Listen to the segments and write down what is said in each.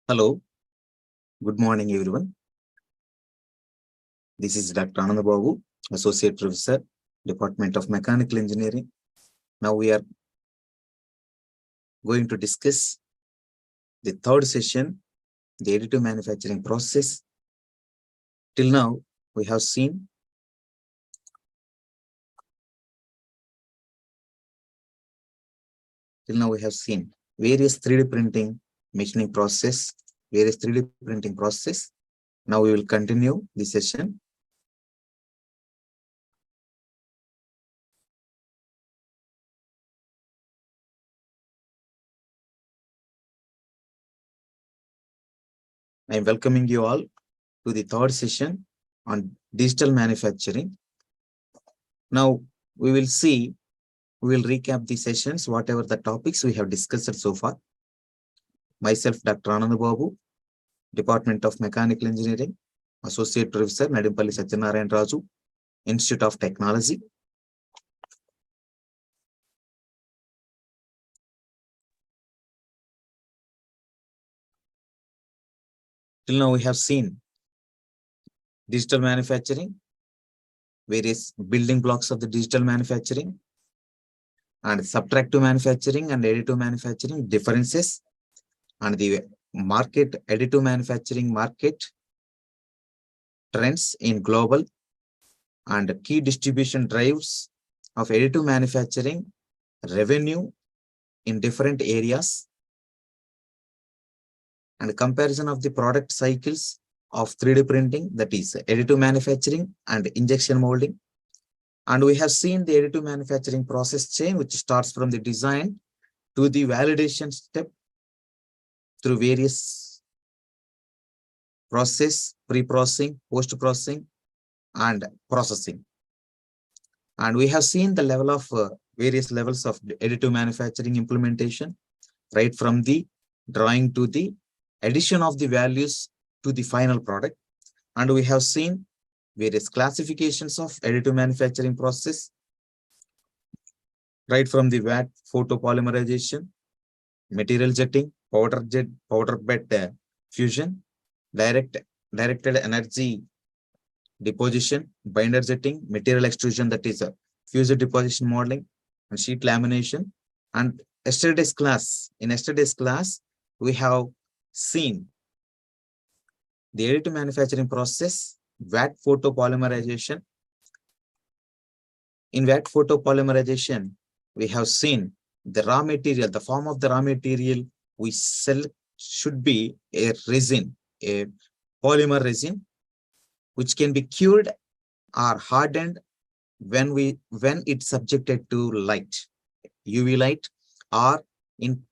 Hello, good morning, everyone. This is Dr. Ananda Babu, Associate Professor, Department of Mechanical Engineering. Now we are going to discuss the third session, the additive manufacturing process. Till now, we have seen various 3D printing machining process, various 3D printing process. Now we will continue the session. I am welcoming you all to the third session on digital manufacturing. Now we will recap the sessions, whatever the topics we have discussed so far. Myself, Dr. Ananda Babu, Department of Mechanical Engineering, Associate Professor, Nadimpalli Satyanarayan Raju, Institute of Technology. Till now, we have seen digital manufacturing, various building blocks of the digital manufacturing, and subtractive manufacturing and additive manufacturing differences, and the additive manufacturing market trends in global, and key distribution drives of additive manufacturing revenue in different areas, and comparison of the product cycles of 3D printing, that is additive manufacturing and injection molding. And we have seen the additive manufacturing process chain, which starts from the design to the validation step through various process, pre-processing, post-processing, and processing. And we have seen the level of various levels of additive manufacturing implementation, right from the drawing to the addition of the values to the final product. And we have seen various classifications of additive manufacturing process, right from the VAT photopolymerization, material jetting, powder bed fusion, directed energy deposition, binder jetting, material extrusion, that is a fused deposition modeling, and sheet lamination. And in yesterday's class, we have seen the additive manufacturing process, VAT photopolymerization. In VAT photopolymerization, we have seen the raw material, the form of the raw material we sell should be a resin, a polymer resin, which can be cured or hardened when it's subjected to light, UV light, or in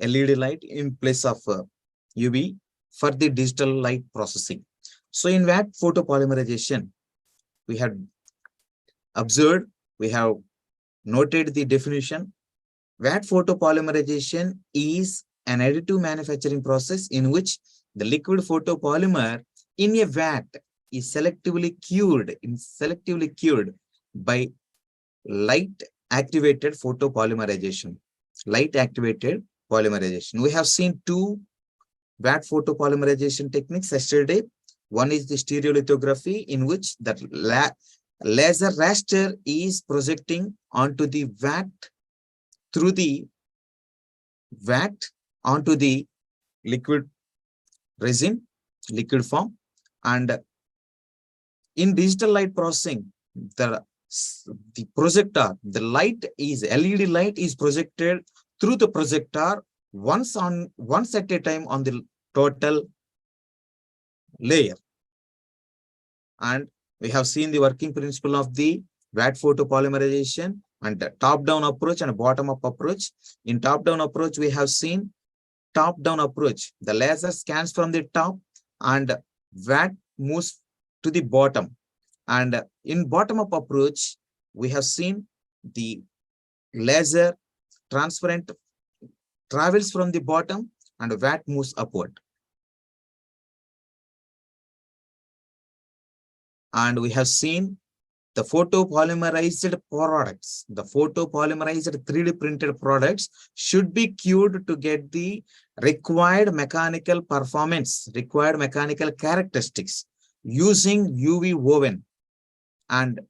LED light in place of UV for the digital light processing. So in VAT photopolymerization, we have observed, we have noted the definition. VAT photopolymerization is an additive manufacturing process in which the liquid photopolymer in a vat is selectively cured by light activated photopolymerization. We have seen two VAT photopolymerization techniques yesterday. One is the stereolithography, in which that laser raster is projecting onto the vat, through the vat onto the liquid resin, liquid form. And in digital light processing, the projector, the light is LED light is projected through the projector once at a time on the total layer. And we have seen the working principle of the VAT photopolymerization and the top-down approach and bottom-up approach. In top-down approach, we have seen top-down approach. The laser scans from the top and VAT moves to the bottom. And in bottom-up approach, we have seen the laser transparent travels from the bottom and VAT moves upward. And we have seen the photopolymerized products, the photopolymerized 3D printed products should be cured to get the required mechanical performance, required mechanical characteristics using UV oven. And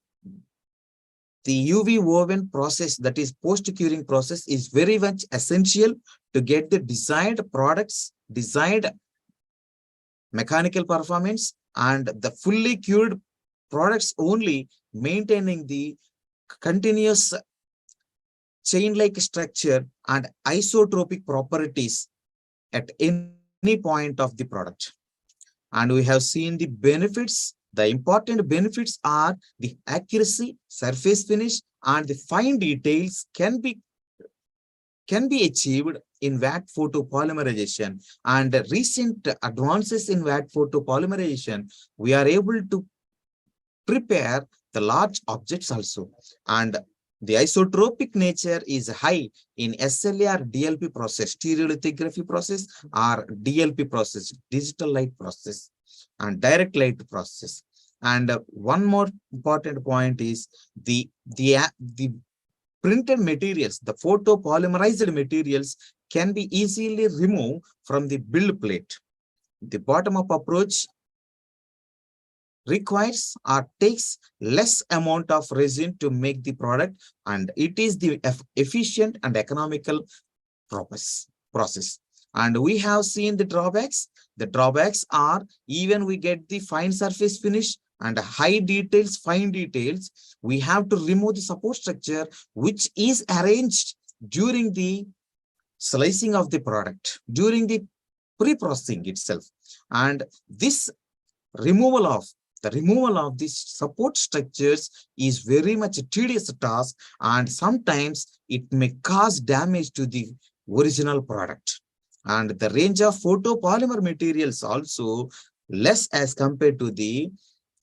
the UV oven process, that is post-curing process, is very much essential to get the desired products, desired mechanical performance, and the fully cured products only maintaining the continuous chain-like structure and isotropic properties at any point of the product. And we have seen the benefits. The important benefits are the accuracy, surface finish, and the fine details can be achieved in VAT photopolymerization. And recent advances in VAT photopolymerization, we are able to prepare the large objects also. And the isotropic nature is high in SLA or DLP process, stereolithography process, or DLP process, digital light process, and direct light process. And one more important point is the printed materials, the photopolymerized materials can be easily removed from the build plate. The bottom-up approach requires or takes less amount of resin to make the product, and it is the efficient and economical process. And we have seen the drawbacks. The drawbacks are, even we get the fine surface finish and high details, fine details, we have to remove the support structure which is arranged during the slicing of the product, during the pre-processing itself. And this removal of these support structures is very much a tedious task, and sometimes it may cause damage to the original product. And the range of photopolymer materials also less as compared to the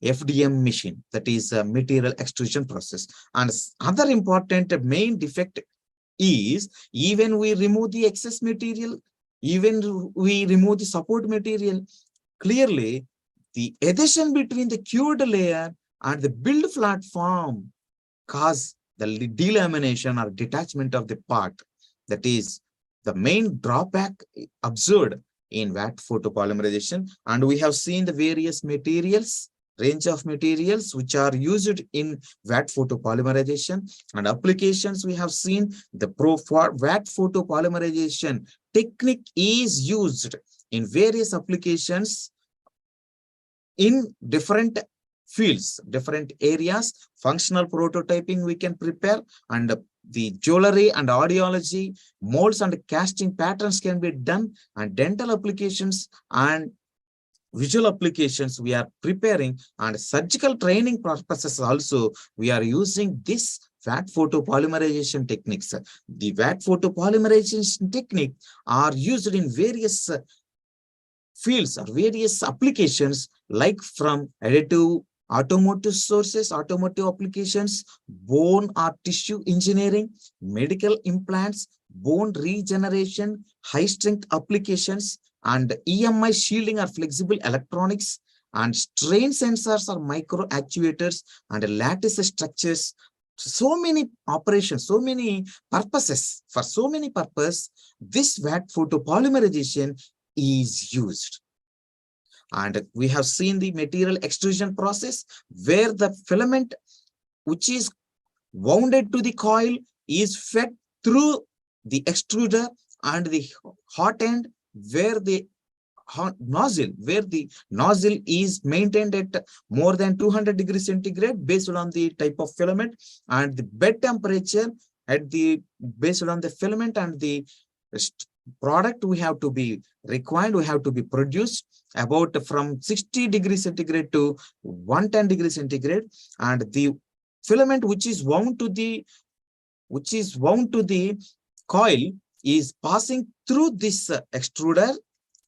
FDM machine, that is a material extrusion process. And other important main defect is, even we remove the excess material, even we remove the support material, clearly the adhesion between the cured layer and the build platform cause the delamination or detachment of the part. That is the main drawback observed in VAT photopolymerization. And we have seen the various materials, range of materials which are used in VAT photopolymerization and applications. We have seen the VAT photopolymerization technique is used in various applications in different fields, different areas. Functional prototyping we can prepare, and the jewelry and audiology, molds and casting patterns can be done, and dental applications and visual applications we are preparing, and surgical training purposes also we are using this VAT photopolymerization techniques. The VAT photopolymerization technique are used in various fields or various applications, like from additive automotive sources, automotive applications, bone or tissue engineering, medical implants, bone regeneration, high strength applications, and EMI shielding or flexible electronics, and strain sensors or micro actuators, and lattice structures. So many operations, so many purposes, for so many purposes, this VAT photopolymerization is used. And we have seen the material extrusion process, where the filament which is wounded to the coil is fed through the extruder, and the hot end where the nozzle is maintained at more than 200 degrees centigrade based on the type of filament, and the bed temperature at the based on the filament and the product we have to be required, we have to be produced about from 60 degrees centigrade to 110 degrees centigrade. And the filament which is wound to the coil is passing through this extruder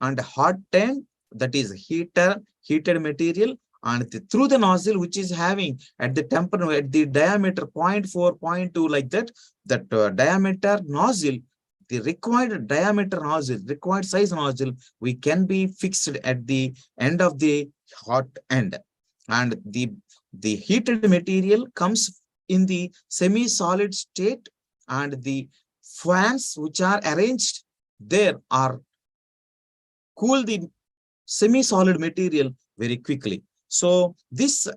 and hot end, that is heated material, and through the nozzle which is having at the temperature at the diameter 0.4, 0.2, like that diameter nozzle, the required diameter nozzle, required size nozzle, we can be fixed at the end of the hot end. And the The heated material comes in the semi-solid state, and the fans which are arranged there are cool the semi-solid material very quickly. So this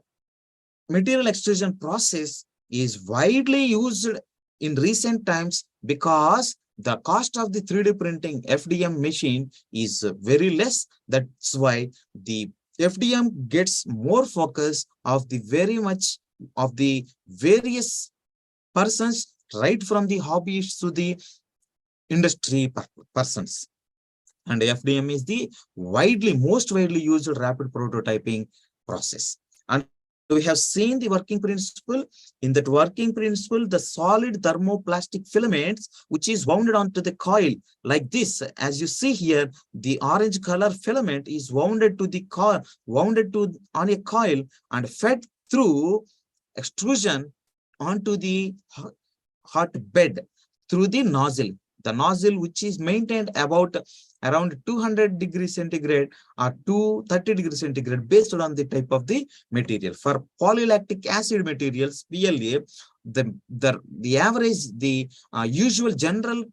material extrusion process is widely used in recent times because the cost of the 3D printing FDM machine is very less. That's why the FDM gets more focus of the very much of the various persons, right from the hobbyists to the industry persons. And FDM is the most widely used rapid prototyping process. And we have seen the working principle. In that working principle, the solid thermoplastic filaments, which is wound onto the coil like this. As you see here, the orange color filament is wounded to the coil, wounded to on a coil and fed through extrusion onto the hot bed through the nozzle. The nozzle, which is maintained about around 200 degrees centigrade or 230 degrees centigrade based on the type of the material. For polylactic acid materials, PLA, the average, the usual general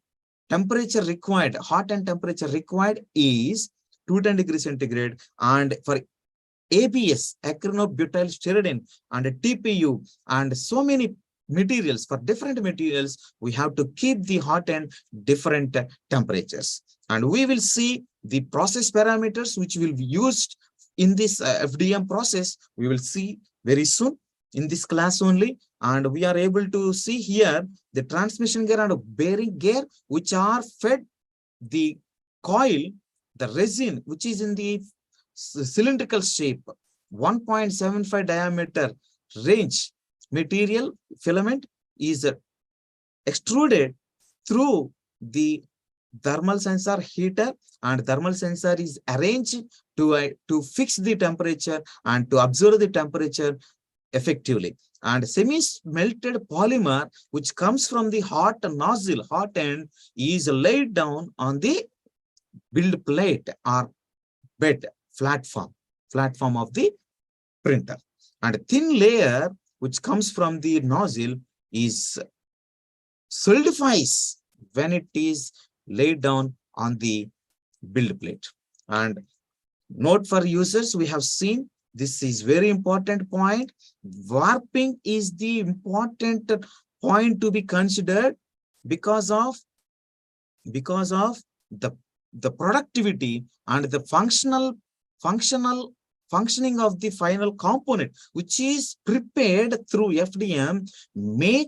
temperature required, hot and temperature required is 210 degrees centigrade. And for ABS, acrylbutyl styrene, and TPU, and so many materials, for different materials, we have to keep the hot and different temperatures. And we will see the process parameters which will be used in this FDM process. We will see very soon in this class only. And we are able to see here the transmission gear and bearing gear, which are fed the coil, the resin, which is in the cylindrical shape, 1.75 diameter range material filament is extruded through the thermal sensor heater, and thermal sensor is arranged to fix the temperature and to observe the temperature effectively. And semi-melted polymer, which comes from the hot nozzle, hot end, is laid down on the build plate or bed platform of the printer. And a thin layer which comes from the nozzle is solidifies when it is laid down on the build plate. And note for users, we have seen this is very important point. Warping is the important point to be considered because of the productivity and the functioning of the final component, which is prepared through FDM, may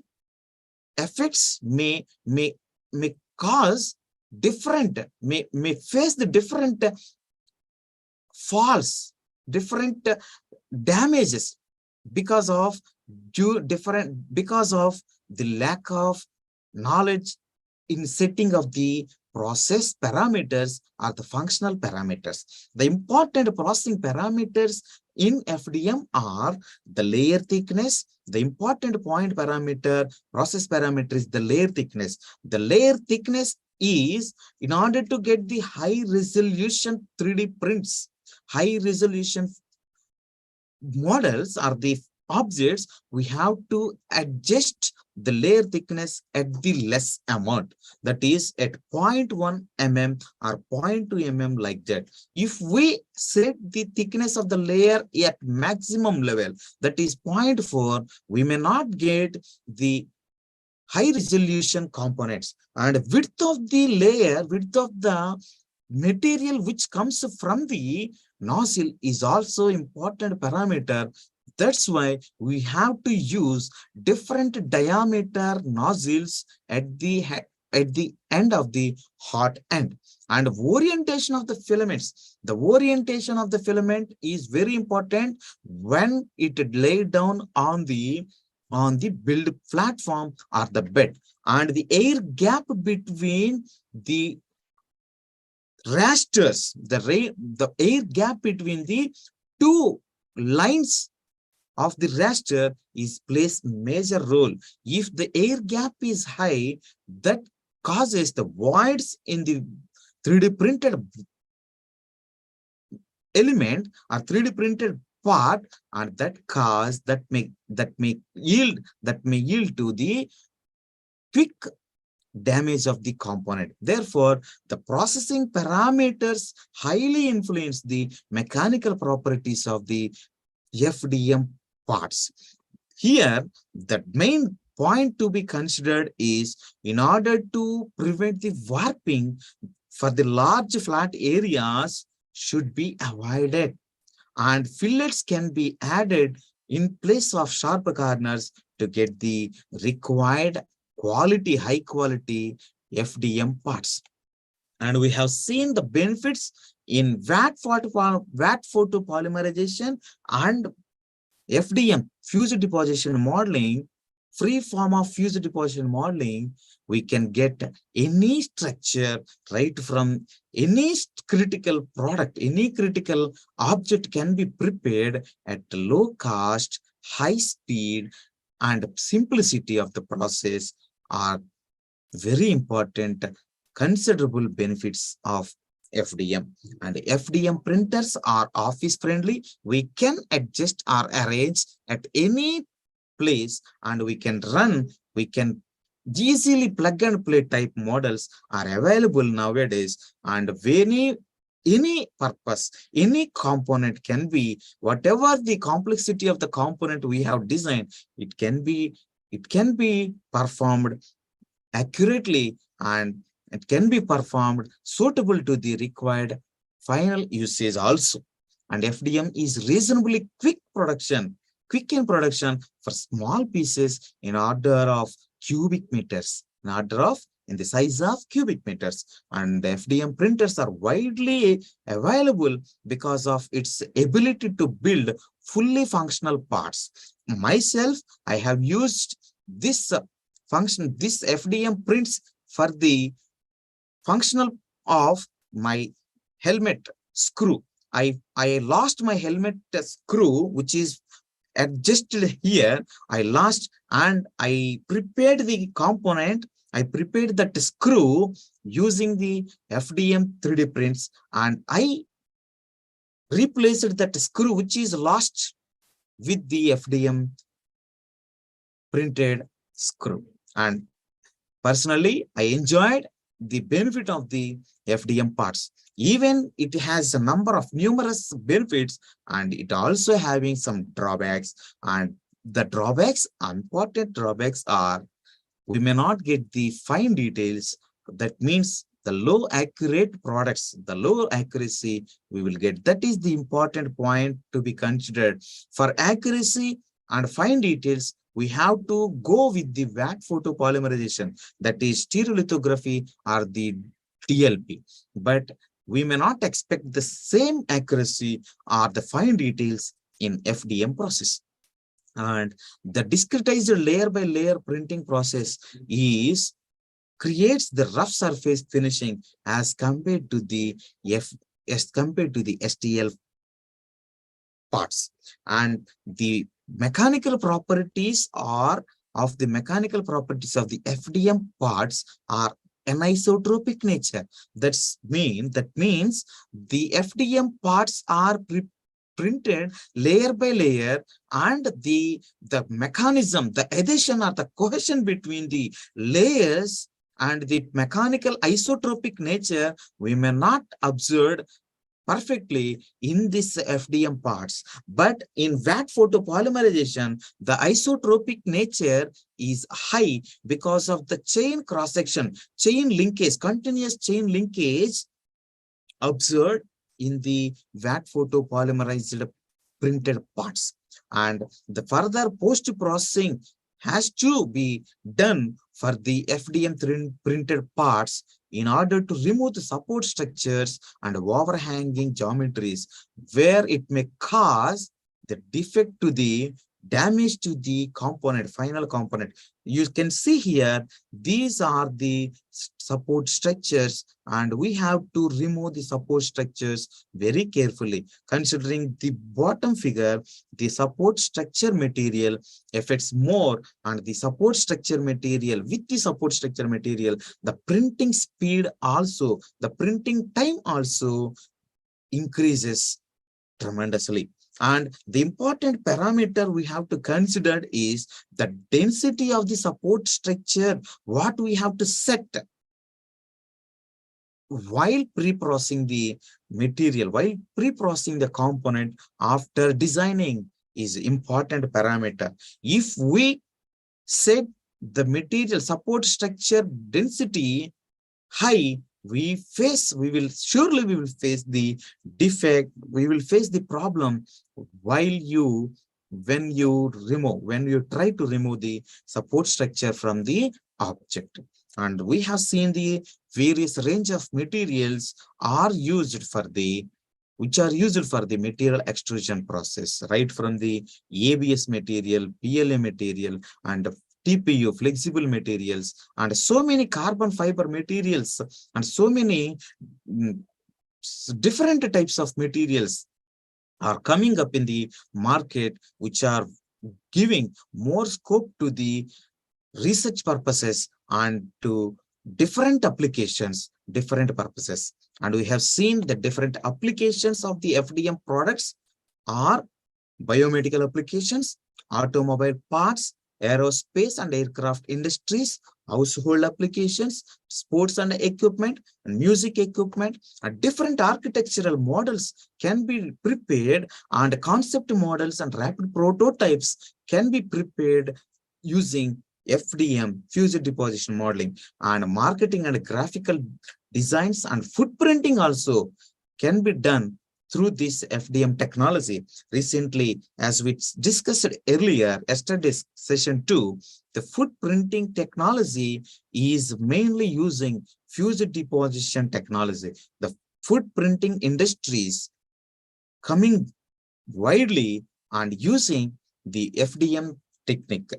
cause different, may face the different faults, different damages because of the lack of knowledge in setting of the process parameters or the functional parameters. The important processing parameters in FDM are the layer thickness. The important point parameter, process parameter, is the layer thickness. The layer thickness is in order to get the high resolution 3D prints, high resolution models or the objects, we have to adjust the layer thickness at the less amount, that is at 0.1 mm or 0.2 mm, like that. If we set the thickness of the layer at maximum level, that is 0.4, we may not get the high resolution components. And width of the layer, width of the material which comes from the nozzle is also important parameter. That's why we have to use different diameter nozzles at the end of the hot end. And orientation of the filaments. The orientation of the filament is very important when it laid down on the build platform or the bed. And the air gap between the rasters, the air gap between the two lines of the raster plays major role. If the air gap is high, that causes the voids in the 3D printed element or 3D printed part, and that may yield to the quick damage of the component. Therefore, the processing parameters highly influence the mechanical properties of the FDM parts. Here, the main point to be considered is, in order to prevent the warping for the large flat areas should be avoided, and fillets can be added in place of sharp corners to get the required quality, high quality FDM parts. And we have seen the benefits in VAT photopolymerization and FDM, fused deposition modeling. Free form of fused deposition modeling, we can get any structure right from any critical product, any critical object can be prepared at low cost, high speed, and simplicity of the process are very important, considerable benefits of FDM. And FDM printers are office friendly. We can adjust or arrange at any place, and we can easily plug and play type models are available nowadays, and any purpose, any component can be, whatever the complexity of the component we have designed, it can be performed accurately, and it can be performed suitable to the required final usage also. And FDM is reasonably quick in production for small pieces in order of cubic meters, in the size of cubic meters. And the FDM printers are widely available because of its ability to build fully functional parts. Myself, I have used this FDM prints for the functional of my helmet screw. I lost my helmet screw, which is adjusted here. I lost, and I prepared the component. I prepared that screw using the FDM 3D prints, and I replaced that screw which is lost with the FDM printed screw. And personally, I enjoyed the benefit of the FDM parts. Even it has a number of numerous benefits, and it also having some drawbacks. And the important drawbacks are, we may not get the fine details. That means the low accurate products, the low accuracy we will get. That is the important point to be considered. For accuracy and fine details, we have to go with the VAT photopolymerization, that is stereolithography or the DLP. But we may not expect the same accuracy or the fine details in FDM process. And the discretized layer by layer printing process creates the rough surface finishing as compared to the STL parts. And the mechanical properties of the FDM parts are anisotropic nature. That means the FDM parts are printed layer by layer, and the mechanism, the adhesion or the cohesion between the layers and the mechanical isotropic nature we may not observe perfectly in this FDM parts. But in VAT photopolymerization, the isotropic nature is high because of the chain cross-section, chain linkage, continuous chain linkage observed in the VAT photopolymerized printed parts. And the further post-processing has to be done for the FDM printed parts in order to remove the support structures and overhanging geometries where it may cause the defect to the damage to the component, final component. You can see here, these are the support structures, and we have to remove the support structures very carefully. Considering the bottom figure, the support structure material affects more, and the support structure material, with the support structure material, the printing speed also, the printing time also increases tremendously. And the important parameter we have to consider is the density of the support structure, what we have to set while pre-processing the material, while pre-processing the component after designing is important parameter. If we set the material support structure density high, we will face the defect, we will face the problem when you try to remove the support structure from the object. And we have seen the various range of materials are used for the which are used for the material extrusion process, right from the ABS material, PLA material, and TPU, flexible materials, and so many carbon fiber materials, and so many different types of materials are coming up in the market, which are giving more scope to the research purposes and to different applications, different purposes. And we have seen the different applications of the FDM products are biomedical applications, automobile parts, aerospace and aircraft industries, household applications, sports and equipment, and music equipment, and different architectural models can be prepared, and concept models and rapid prototypes can be prepared using FDM, fusion deposition modeling, and marketing and graphical designs and footprinting also can be done through this FDM technology. Recently, as we discussed earlier, yesterday's session 2, the footprinting technology is mainly using fusion deposition technology. The footprinting industries coming widely and using the FDM technique.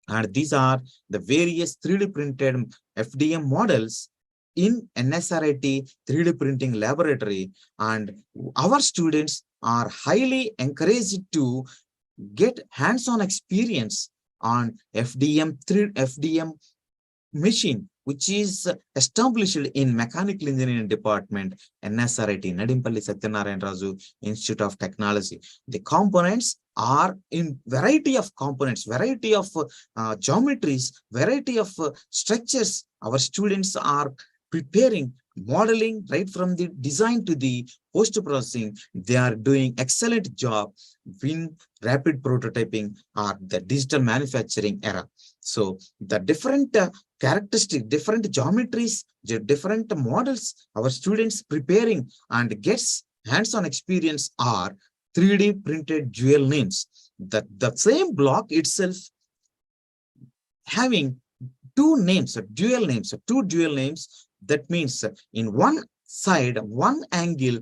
And these are the various 3D printed FDM models in NSRIT 3D printing laboratory. And our students are highly encouraged to get hands-on experience on FDM machine, which is established in Mechanical Engineering Department, NSRIT, Nadimpalli Satyanarayan Raju Institute of Technology. The components are in variety of components, variety of geometries, variety of structures. Our students are preparing, modeling right from the design to the post-processing. They are doing excellent job in rapid prototyping or the digital manufacturing era. So the different characteristics, different geometries, different models our students preparing and gets hands-on experience are 3D printed dual names. The same block itself having two dual names. That means in one side, one angle,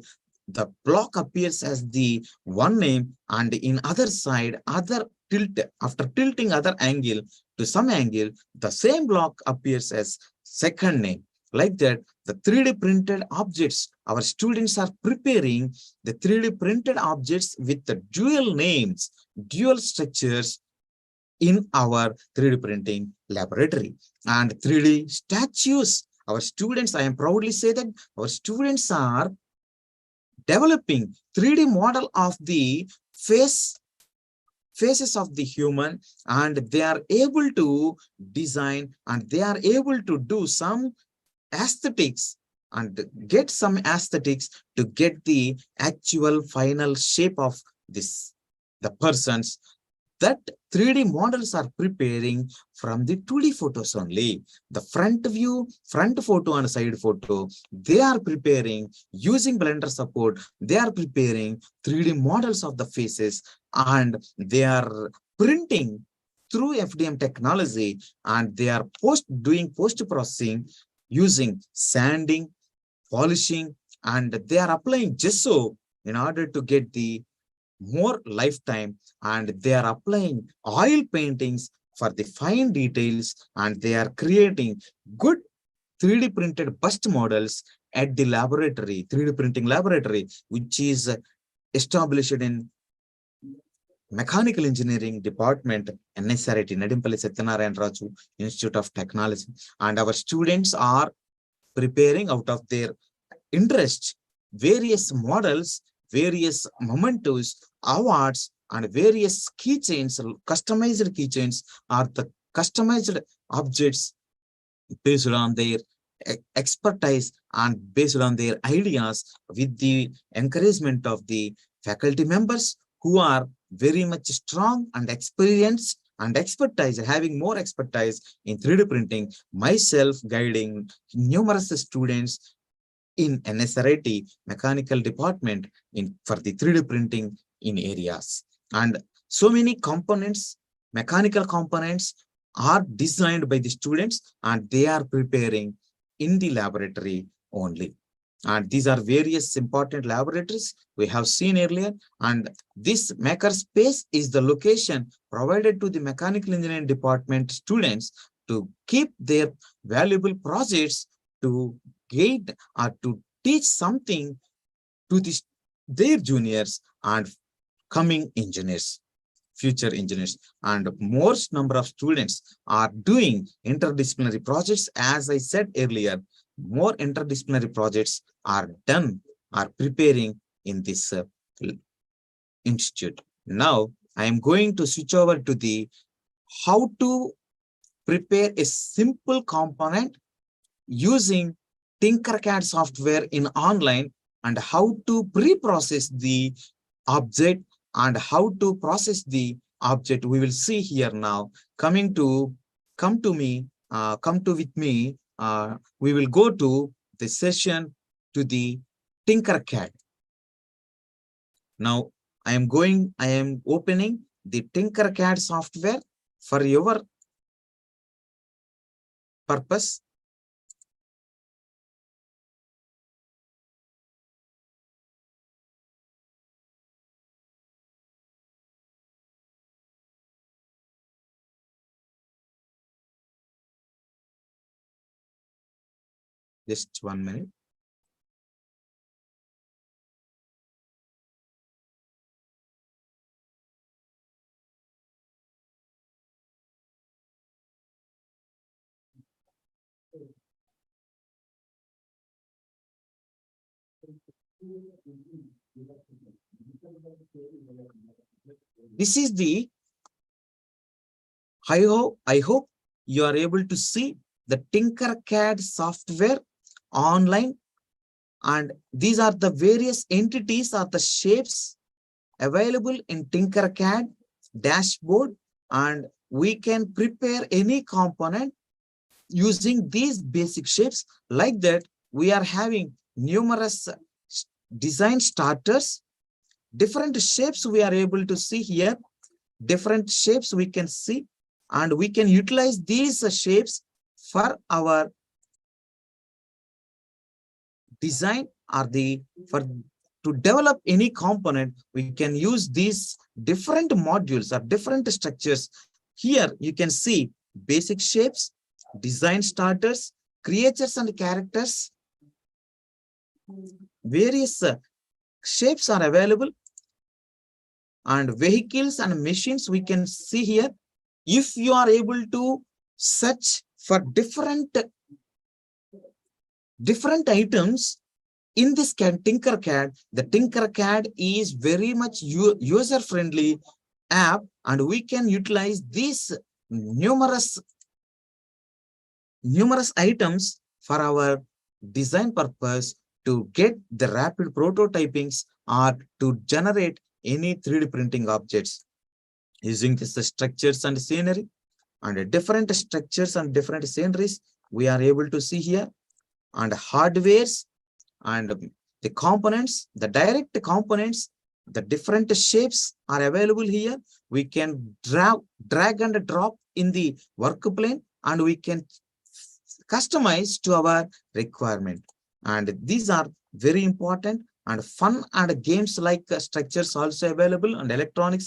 the block appears as the one name, and in other side, other tilt, after tilting other angle to some angle, the same block appears as second name. Like that, the 3D printed objects, our students are preparing the 3D printed objects with the dual names, dual structures in our 3D printing laboratory. And 3D statues, our students, I am proudly say that our students are developing 3D model of the faces of the human, and they are able to design and they are able to do some aesthetics and get some aesthetics to get the actual final shape of the persons. That 3D models are preparing from the 2D photos only. The front view, front photo and side photo, they are preparing using Blender support. They are preparing 3D models of the faces, and they are printing through FDM technology, and they are doing post-processing using sanding, polishing, and they are applying gesso in order to get the more lifetime, and they are applying oil paintings for the fine details, and they are creating good 3D printed bust models at the laboratory, 3D printing laboratory, which is established in Mechanical Engineering Department, NSRIT, Nadimpalli Satyanarayan Raju Institute of Technology. And our students are preparing out of their interest various models various mementos, awards, and various keychains, customized keychains are the customized objects based on their expertise and based on their ideas, with the encouragement of the faculty members who are very much strong and experienced and expertise, having more expertise in 3D printing, myself guiding numerous students in NSRIT mechanical department for the 3D printing in areas. And so many components, mechanical components are designed by the students and they are preparing in the laboratory only. And these are various important laboratories we have seen earlier. And this maker space is the location provided to the mechanical engineering department students to keep their valuable projects, to guide or to teach something to their juniors and coming engineers, future engineers. And most number of students are doing interdisciplinary projects. As I said earlier, more interdisciplinary projects are done, are preparing in this institute. Now, I am going to switch over to the how to prepare a simple component using Tinkercad software in online, and how to pre-process the object and how to process the object. We will see here now. Come to with me. We will go to the session to the Tinkercad. Now I am opening the Tinkercad software for your purpose. Just 1 minute. This is the, I hope you are able to see the Tinkercad software online, and these are the various entities or the shapes available in Tinkercad dashboard, and we can prepare any component using these basic shapes. Like that, we are having numerous design starters, different shapes we are able to see here, different shapes we can see, and we can utilize these shapes for our design or to develop any component. We can use these different modules or different structures. Here you can see basic shapes, design starters, creatures and characters. Various shapes are available, and vehicles and machines we can see here. If you are able to search for different items in this Tinkercad, the Tinkercad is very much user-friendly app, and we can utilize these numerous items for our design purpose to get the rapid prototypings or to generate any 3D printing objects using this structures and scenery. And different structures and different sceneries we are able to see here, and hardwares and the components, the direct components, the different shapes are available here. We can drag and drop in the work plane, and we can customize to our requirement. And these are very important and fun, and games like structures also available, and electronic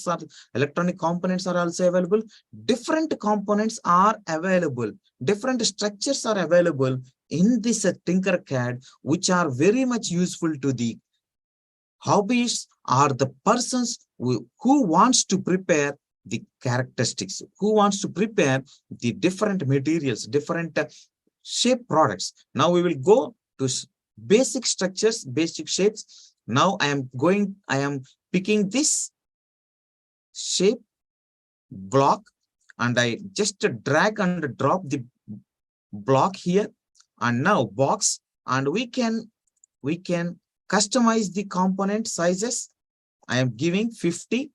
components are also available. Different components are available, different structures are available in this Tinkercad, which are very much useful to the hobbyists or the persons who wants to prepare the characteristics, who wants to prepare the different materials, different shape products. Now we will go to basic structures, basic shapes. Now I am picking this shape block, and I just drag and drop the block here, and now box, and we can customize the component sizes. I am giving 50.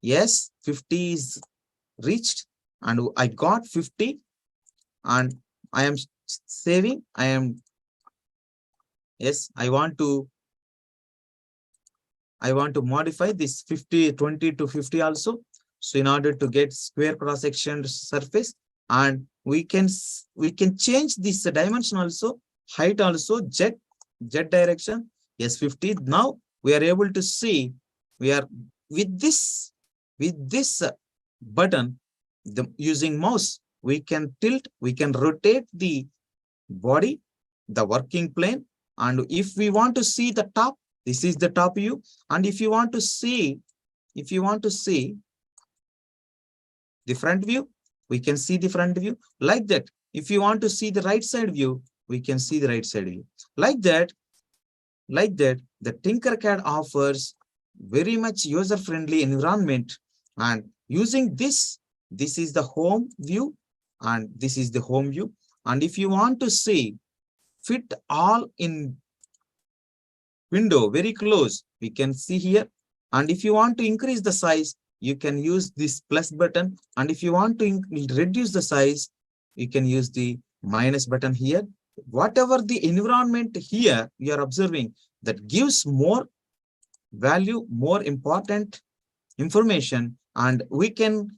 Yes, 50 is reached, and I got 50, and I am saving. Yes, I want to modify this 50, 20 to 50 also. So in order to get square cross section surface, and we can change this dimension also, height also, z direction. Yes, 50. Now we are able to see, we are with this button, using mouse, we can tilt, we can rotate the body, the working plane. And if we want to see the top, this is the top view. And if you want to see the front view, we can see the front view like that. If you want to see the right side view, we can see the right side view like that. The Tinkercad offers very much user-friendly environment. And using this is the home view, and this is the home view. And if you want to see fit all in window very close, we can see here. And if you want to increase the size, you can use this plus button. And if you want to reduce the size, you can use the minus button here. Whatever the environment here we are observing, that gives more value, more important information, and we can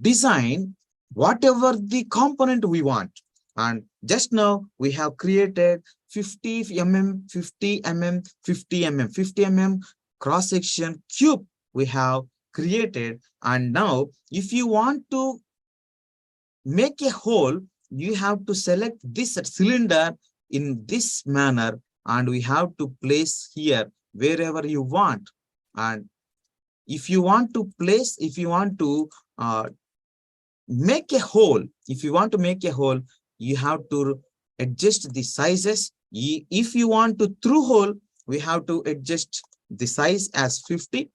design whatever the component we want. And just now we have created 50 mm, 50 mm, 50 mm, 50 mm cross section cube we have created. And now if you want to make a hole, you have to select this cylinder in this manner, and we have to place here wherever you want. And if you want to place, if you want to make a hole, you have to adjust the sizes. If you want to through hole, we have to adjust the size as 50.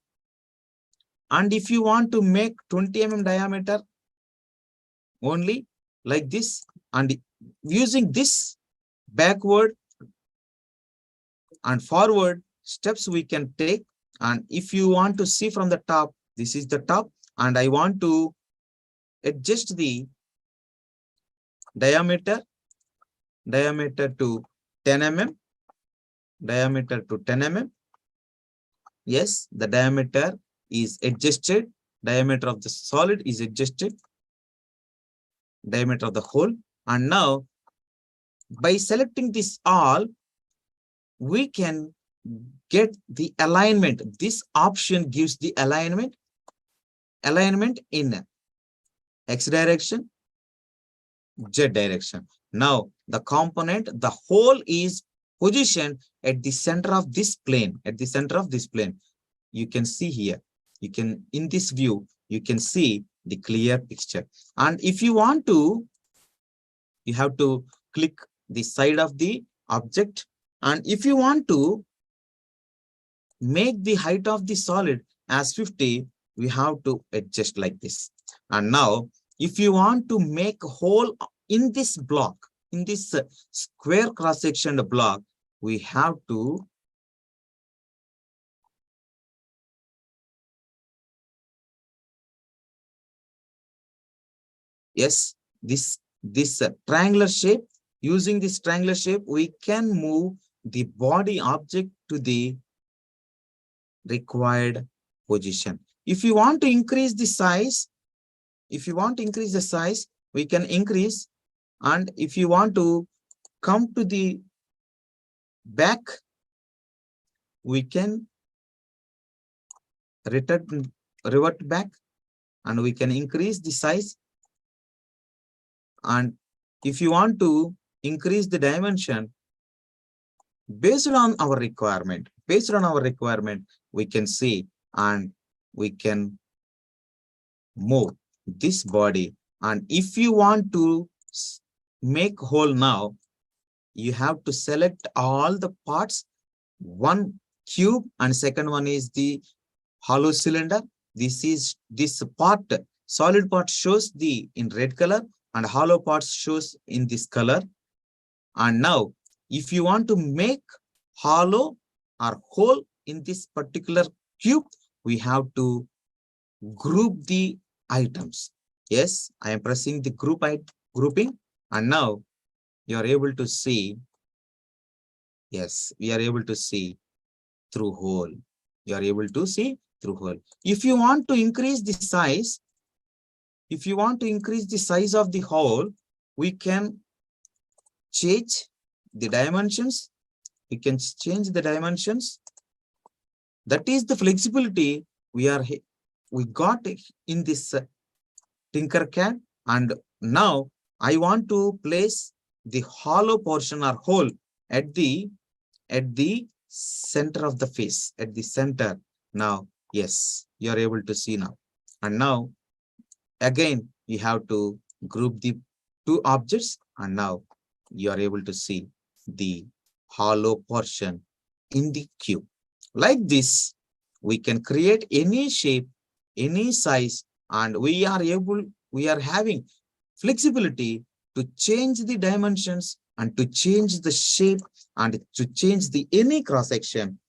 And if you want to make 20 mm diameter only, like this, and using this backward and forward steps we can take. And if you want to see from the top, this is the top, and I want to adjust the diameter to 10 mm, diameter to 10 mm. Yes, the diameter is adjusted, diameter of the solid is adjusted, diameter of the hole. And now by selecting this all, we can get the alignment. This option gives the alignment in X direction, Z direction. Now the component, the hole is positioned at the center of this plane, You can see here, in this view, you can see the clear picture. And if you want to, you have to click the side of the object. And if you want to make the height of the solid as 50, we have to adjust like this. And now if you want to make a hole in this block, in this square cross section block, we have to this triangular shape. Using this triangular shape, we can move the body object to the required position. If you want to increase the size, we can increase. And if you want to come to the back, we can revert back, and we can increase the size. And if you want to increase the dimension based on our requirement, we can see, and we can move this body. And if you want to make hole now, you have to select all the parts. One cube and second one is the hollow cylinder. This part, solid part shows the in red color and hollow part shows in this color. And now, if you want to make hollow or hole in this particular cube, we have to group the items. Yes, I am pressing the grouping, and now you are able to see. Yes, we are able to see through hole. You are able to see through hole. If you want to increase the size, if you want to increase the size of the hole, we can change the dimensions. We can change the dimensions. That is the flexibility we got in this Tinkercad. And now I want to place the hollow portion or hole at the center of the face, at the center. Now, yes, you are able to see now. And now, again, you have to group the two objects, and now you are able to see the hollow portion in the cube. Like this, we can create any shape, any size, and we are having flexibility to change the dimensions and to change the shape and to change the any cross section.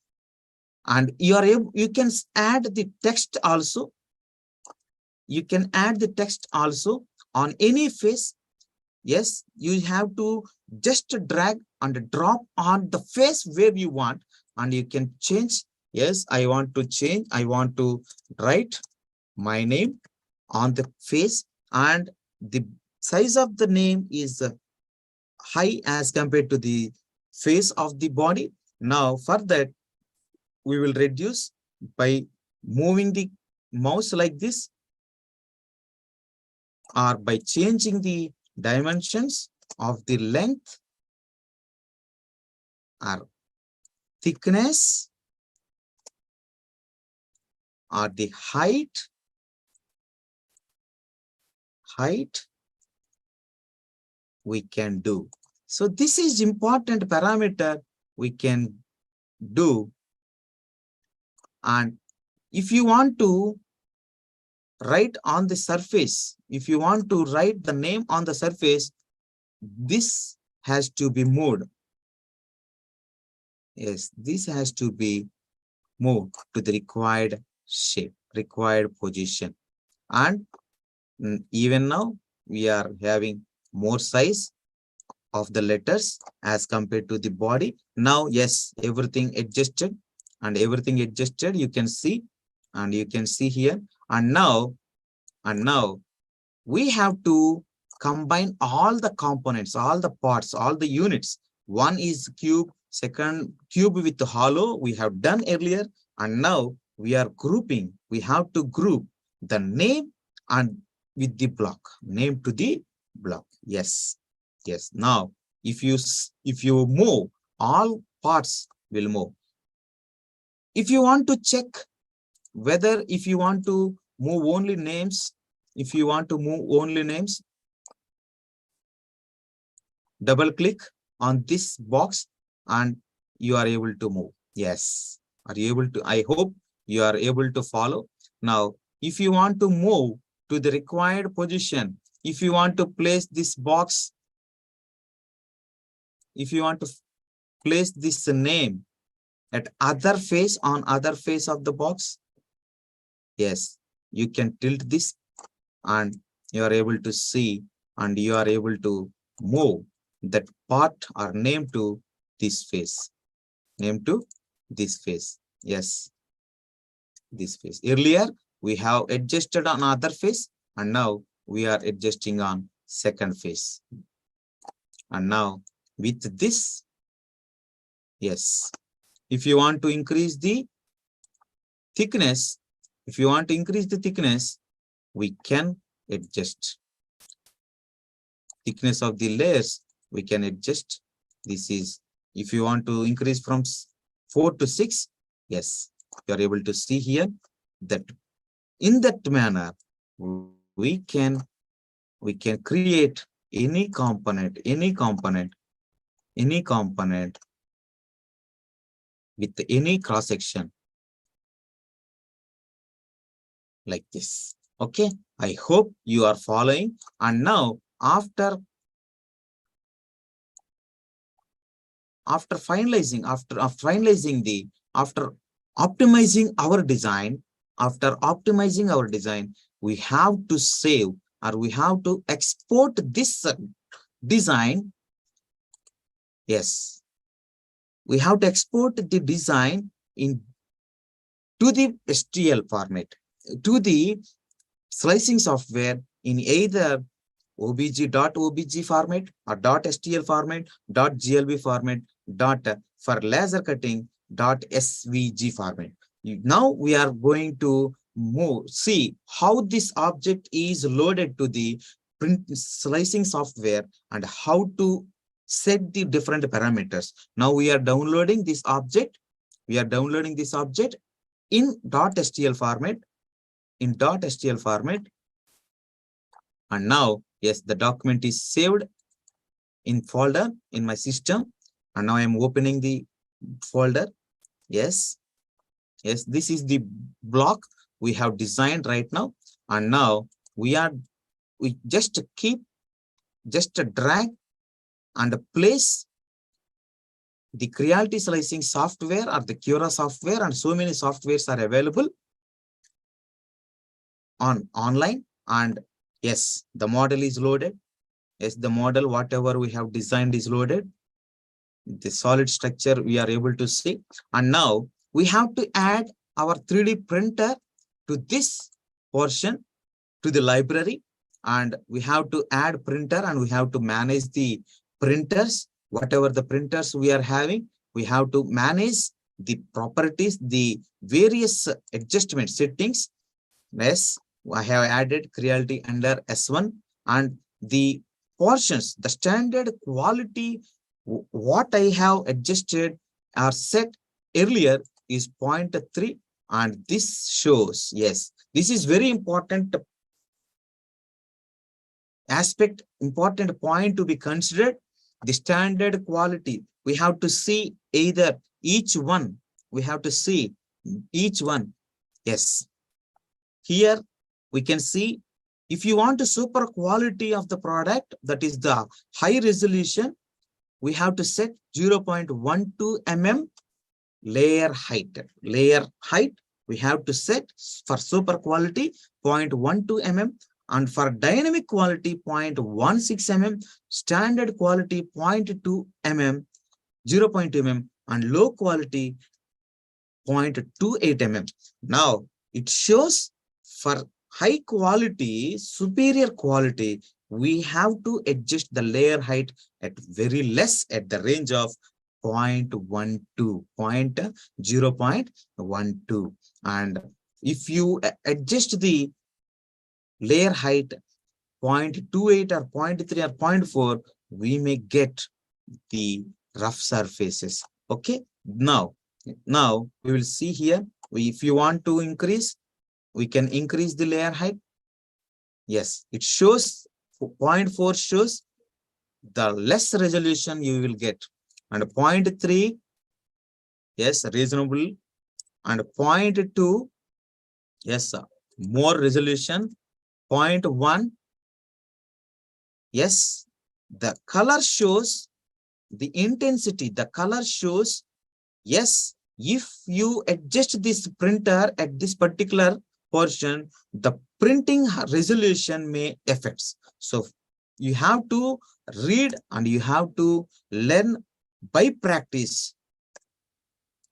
And you can add the text also. You can add the text also on any face. Yes, you have to just drag and drop on the face where you want, and you can change. Yes, I want to write my name on the face, and the size of the name is high as compared to the face of the body. Now, for that, we will reduce by moving the mouse like this, or by changing the dimensions of the length or thickness or the height we can do. So this is important parameter we can do. And if you want to write on the surface, if you want to write the name on the surface, this has to be moved. Yes, this has to be moved to the required shape, required position. And even now we are having more size of the letters as compared to the body. Now, yes, everything adjusted, you can see, and you can see here. And now we have to combine all the components, all the parts, all the units. One is cube, second cube with the hollow we have done earlier. And now we are grouping. We have to group the name and with the block, name to the block. Yes. Now, if you move, all parts will move. If you want to check whether if you want to move only names, double click on this box and you are able to move. Yes. Are you able to? I hope you are able to follow. Now, if you want to move to the required position, if you want to place this box, if you want to place this name at other face, on other face of the box, yes, you can tilt this and you are able to see, and you are able to move that part or name to this face, yes, this face. Earlier we have adjusted on other face, and now we are adjusting on second face. And now with this, yes, if you want to increase the thickness, we can adjust thickness of the layers. We can adjust. This is if you want to increase from 4 to 6. Yes, you are able to see here that in that manner we can create any component any component with any cross section like this. Okay, I hope you are following. And now after finalizing, after optimizing our design, we have to save, or we have to export this design. Yes, we have to export the design in to the STL format, to the slicing software in either obj.obj format or .stl format, .glb format, dot for laser cutting, .svg format. Now we are going to see how this object is loaded to the print slicing software and how to set the different parameters. Now we are downloading this object. In .stl format, and now, yes, the document is saved in folder in my system, and now I am opening the folder. Yes, this is the block we have designed right now, and now we just drag and place the Creality slicing software or the Cura software, and so many softwares are available online. And yes, the model is loaded. Yes, the model, whatever we have designed, is loaded. The solid structure we are able to see. And now we have to add our 3D printer to this portion, to the library. And we have to add printer, and we have to manage the printers. Whatever the printers we are having, we have to manage the properties, the various adjustment settings. Yes, I have added Creality under S1, and the portions, the standard quality, what I have adjusted or set earlier is 0.3, and this shows, yes, this is very important aspect, important point to be considered. The standard quality, we have to see either each one, yes. Here we can see, if you want a super quality of the product, that is the high resolution, we have to set 0.12 mm layer height. We have to set for super quality 0.12 mm, and for dynamic quality 0.16 mm, standard quality 0.2 mm, 0.2 mm, and low quality 0.28 mm. Now it shows for high quality, superior quality, we have to adjust the layer height at very less, at the range of 0.12. And if you adjust the layer height 0.28 or 0.3 or 0.4, we may get the rough surfaces. Okay, now we will see here, if you want to increase, we can increase the layer height. Yes, it shows 0.4 shows the less resolution you will get, and 0.3, yes, reasonable, and 0.2, yes, more resolution, 0.1, yes, the color shows the intensity, the color shows, yes, if you adjust this printer at this particular portion, the printing resolution may affects. So you have to read and you have to learn by practice.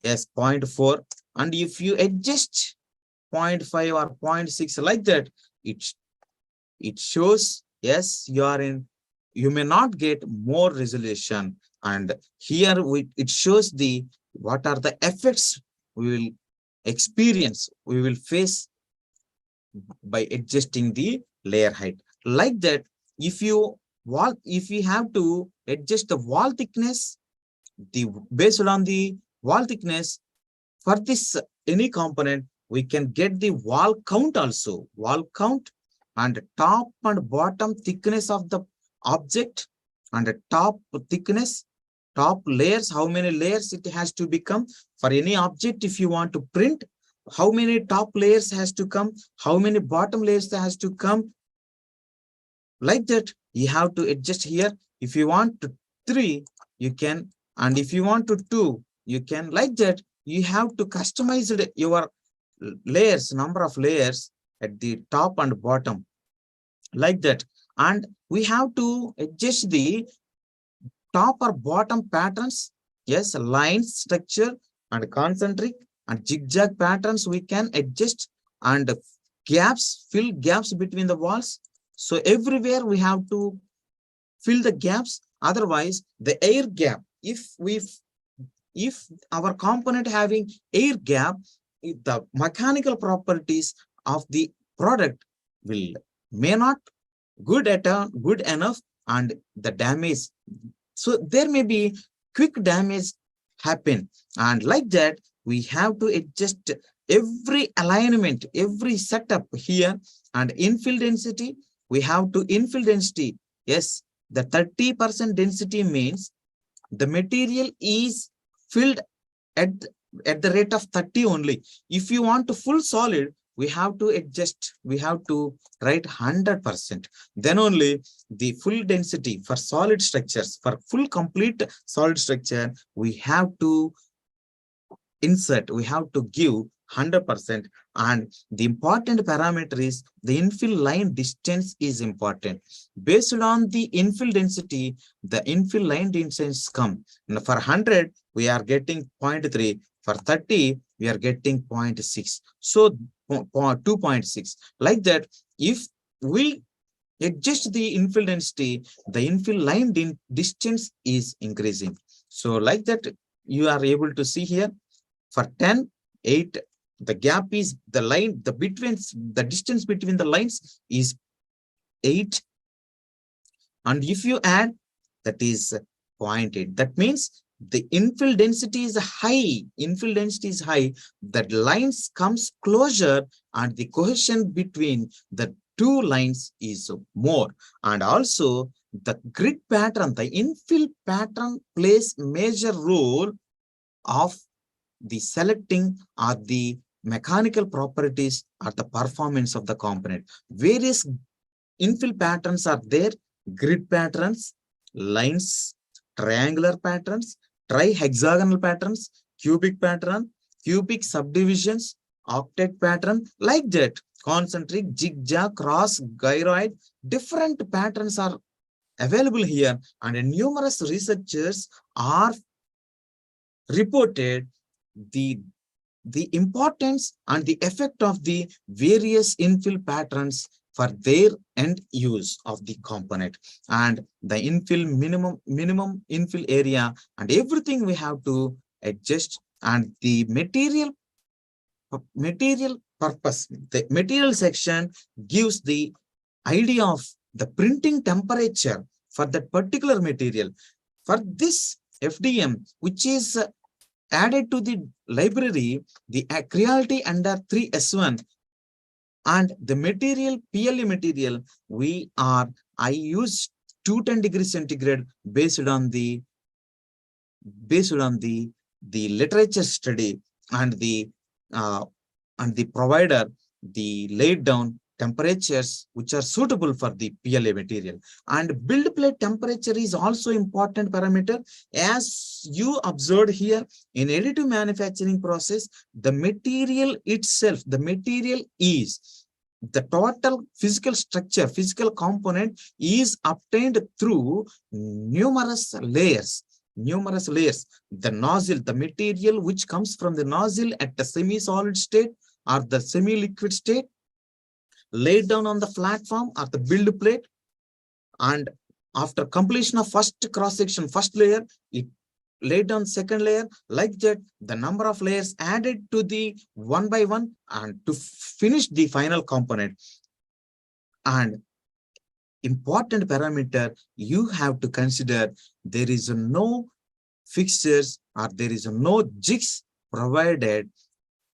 Yes, 0.4, and if you adjust 0.5 or 0.6 like that, it shows, yes, you may not get more resolution. And here it shows what are the effects we will experience, we will face by adjusting the layer height. Like that, if you have to adjust the wall thickness, based on the wall thickness, for this any component, we can get the wall count also, and top and bottom thickness of the object, and the top thickness, top layers, how many layers it has to become for any object. If you want to print, how many top layers has to come, how many bottom layers has to come, like that you have to adjust here. If you want to 3, you can, and if you want to 2, you can, like that you have to customize your layers, number of layers at the top and bottom, like that. And we have to adjust the top or bottom patterns. Yes, lines, structure, and concentric and zigzag patterns we can adjust, and gaps, fill gaps between the walls. So everywhere we have to fill the gaps. Otherwise, the air gap, if our component having air gap, the mechanical properties of the product will may not good enough, and the damage, so there may be quick damage happen. And like that we have to adjust every alignment, every setup here. And infill density, we have to infill density. Yes, the 30% density means the material is filled at at the rate of 30 only. If you want to full solid, we have to adjust, we have to write 100%. Then only the full density for solid structures, for full complete solid structure, we have to insert, we have to give 100%. And the important parameter is the infill line distance is important. Based on the infill density, the infill line distance come. Now for 100, we are getting 0.3. For 30, we are getting 0.6. So 2.6. Like that, if we adjust the infill density, the infill line distance is increasing. So like that, you are able to see here. For 10, 8, the gap is the line, the distance between the lines is 8. And if you add, that is 0.8. That means the infill density is high. Infill density is high. That lines comes closer, and the cohesion between the two lines is more. And also the grid pattern, the infill pattern plays major role of the selecting or the mechanical properties or the performance of the component. Various infill patterns are there: grid patterns, lines, triangular patterns, trihexagonal patterns, cubic pattern, cubic subdivisions, octet pattern, like that. Concentric, zigzag, cross, gyroid, different patterns are available here, and numerous researchers are reported the importance and the effect of the various infill patterns for their end use of the component, and the infill minimum infill area, and everything we have to adjust. And the material purpose, the material section gives the idea of the printing temperature for that particular material. For this FDM, which is added to the library, the creality under 3S1, and the material, PLA material, I use 210 degrees centigrade based on the literature study, and the provider, the laid down temperatures which are suitable for the PLA material. And build plate temperature is also important parameter. As you observed here, in additive manufacturing process, the material itself, the material is the total physical structure, physical component is obtained through numerous layers. The nozzle, the material which comes from the nozzle at the semi-solid state or the semi-liquid state, laid down on the platform or the build plate, and after completion of first cross section, first layer, it laid down second layer, like that the number of layers added to the one by one, and to finish the final component. And important parameter you have to consider, there is no fixtures or there is no jigs provided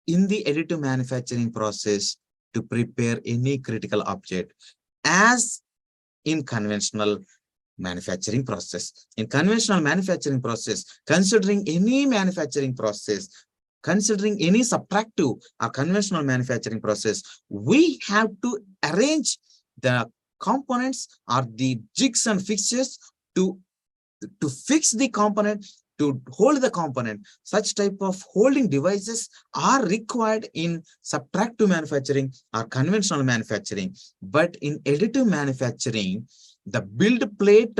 in the additive manufacturing process to prepare any critical object. As in conventional manufacturing process. In conventional manufacturing process, considering any manufacturing process, considering any subtractive or conventional manufacturing process, we have to arrange the components or the jigs and fixtures to fix the component, to hold the component. Such type of holding devices are required in subtractive manufacturing or conventional manufacturing. But in additive manufacturing, the build plate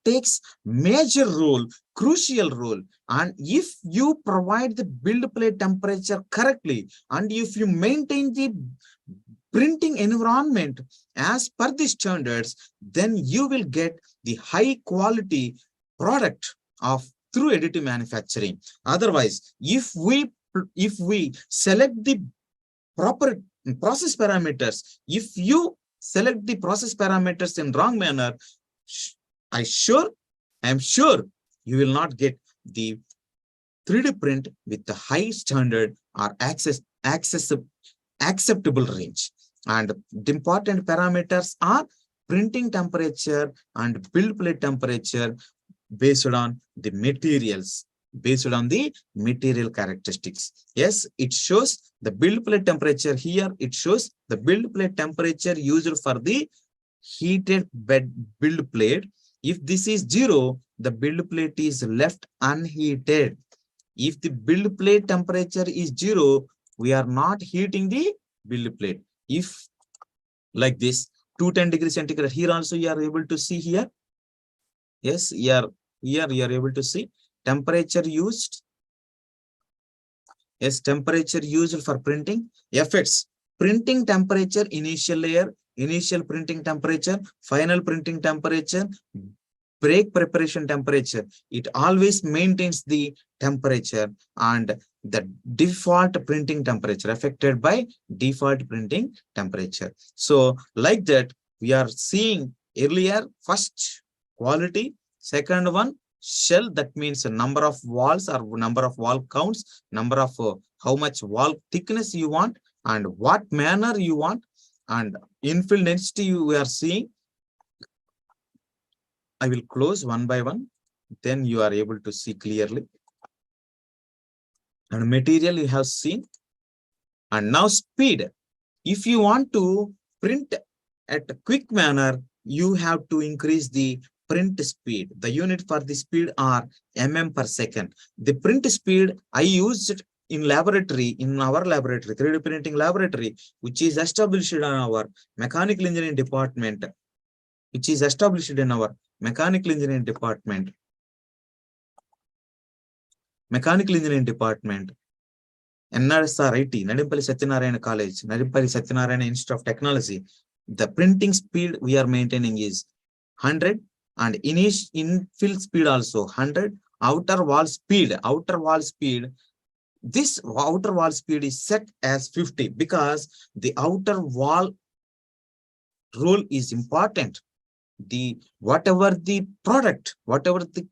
takes major role, crucial role. And if you provide the build plate temperature correctly, and if you maintain the printing environment as per the standards, then you will get the high quality product of through additive manufacturing. Otherwise, if we select the proper process parameters, if you select the process parameters in wrong manner, I am sure you will not get the 3D print with the high standard or acceptable range. And the important parameters are printing temperature and build plate temperature based on the materials, based on the material characteristics. Yes, it shows the build plate temperature here. It shows the build plate temperature used for the heated bed build plate. If this is 0, the build plate is left unheated. If the build plate temperature is 0, we are not heating the build plate. If like this, 210 degrees centigrade, here also you are able to see here. Yes, here you are able to see temperature used. Yes, temperature used for printing. Effects: printing temperature, initial layer, initial printing temperature, final printing temperature, break preparation temperature. It always maintains the temperature and the default printing temperature, affected by default printing temperature. So like that, we are seeing earlier, first quality, second one shell, that means a number of walls or number of wall counts, number of how much wall thickness you want and what manner you want, and infill density we are seeing. I will close one by one, then you are able to see clearly. And material you have seen. And now speed. If you want to print at a quick manner, you have to increase the print speed. The unit for the speed are per second. The print speed I used in laboratory, in our laboratory, 3D printing laboratory, which is established in our mechanical engineering department, Mechanical engineering department, NRSRIT, Nadimpalli Satyanarayana College, Nadimpalli Satyanarayana Institute of Technology. The printing speed we are maintaining is 100, and infill speed also 100. Outer wall speed, this outer wall speed is set as 50 because the outer wall role is important. Whatever the product, whatever the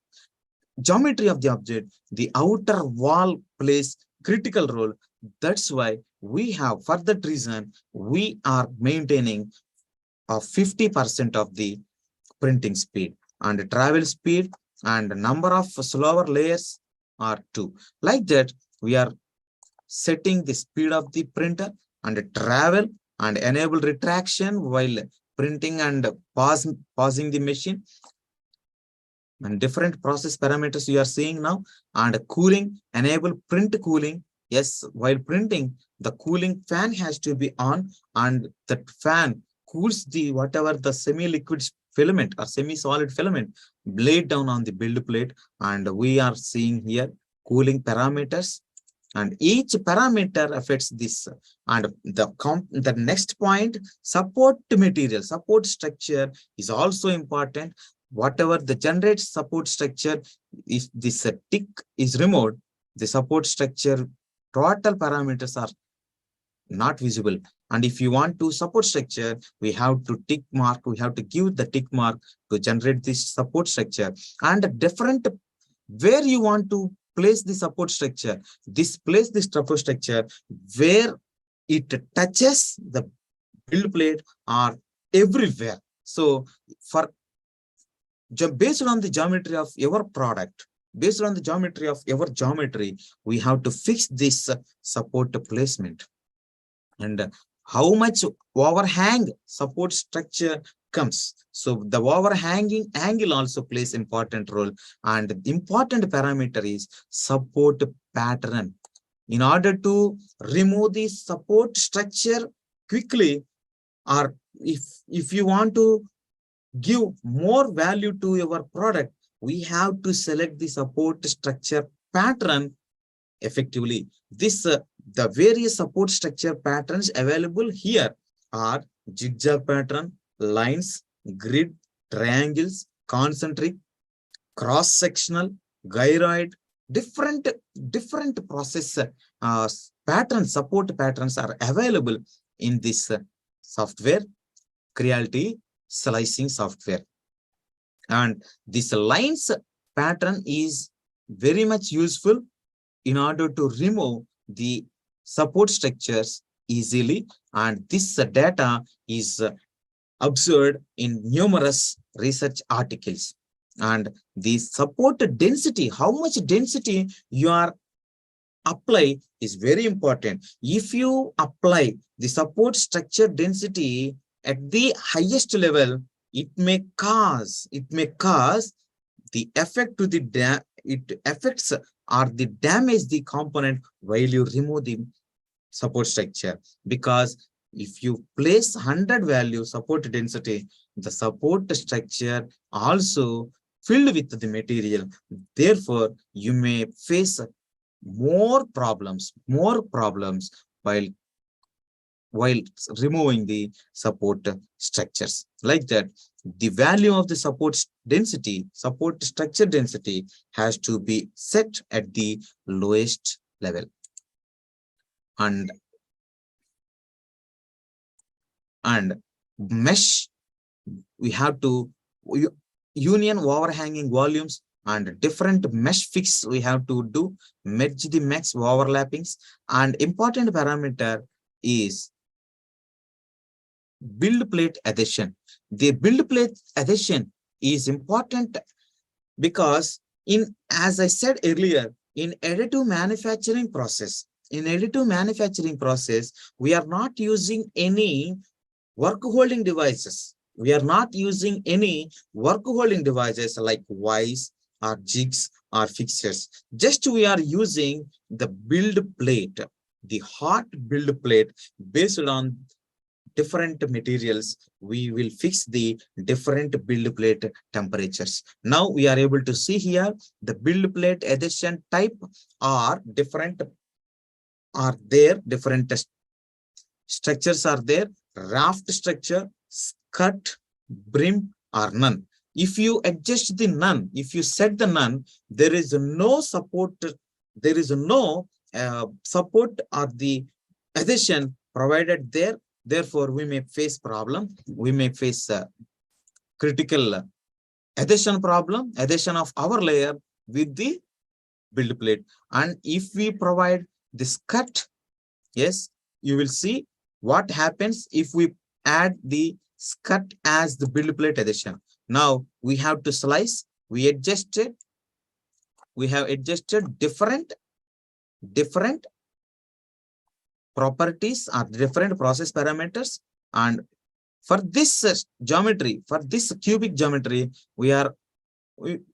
geometry of the object, the outer wall plays critical role. That's why we have, for that reason, we are maintaining a 50% of the printing speed, and travel speed and number of slower layers are 2. Like that, we are setting the speed of the printer and travel and enable retraction while printing and pausing the machine, and different process parameters you are seeing now. And cooling, enable print cooling. Yes, while printing, the cooling fan has to be on, and that fan cools the whatever the semi-liquid filament or semi-solid filament laid down on the build plate. And we are seeing here cooling parameters, and each parameter affects this. And the next point, support material, support structure is also important. Whatever the generate support structure, if this tick is removed, the support structure total parameters are not visible. And if you want to support structure, we have to tick mark, we have to give the tick mark to generate this support structure. And different where you want to place the support structure, place this support structure where it touches the build plate or everywhere. So for based on the geometry of your product, based on the geometry of your geometry, we have to fix this support placement. And how much overhang support structure comes. So the overhanging angle also plays important role, and the important parameter is support pattern. In order to remove the support structure quickly, or if you want to give more value to your product, we have to select the support structure pattern effectively. The various support structure patterns available here are zigzag pattern, lines, grid, triangles, concentric, cross-sectional, gyroid. Different process patterns, support patterns are available in this software, Creality slicing software. And this lines pattern is very much useful in order to remove the support structures easily. And this data is observed in numerous research articles. And the support density, how much density you are apply, is very important. If you apply the support structure density at the highest level, it may cause the effect to the it affects or the damage the component while you remove the support structure. Because if you place 100 value support density, the support structure also filled with the material. Therefore, you may face more problems while removing the support structures. Like that, the value of the support structure density has to be set at the lowest level. And mesh, we have to union overhanging volumes and different mesh fix we have to do, merge the max overlappings. And important parameter is build plate adhesion. The build plate adhesion is important because as I said earlier, in additive manufacturing process, we are not using any work holding devices. We are not using any work holding devices like vice or jigs or fixtures. Just we are using the build plate, the hot build plate. Based on different materials, we will fix the different build plate temperatures. Now we are able to see here the build plate adhesion type are different, different structures are there: raft structure, skirt, brim, or none. If you adjust the none, if you set the none, there is no support, there is no support or the adhesion provided there. Therefore, we may face problem. We may face critical adhesion problem, adhesion of our layer with the build plate. And if we provide this cut, yes, you will see what happens if we add the cut as the build plate adhesion. Now we have to slice. We have adjusted different properties or different process parameters. And for this geometry, for this cubic geometry, we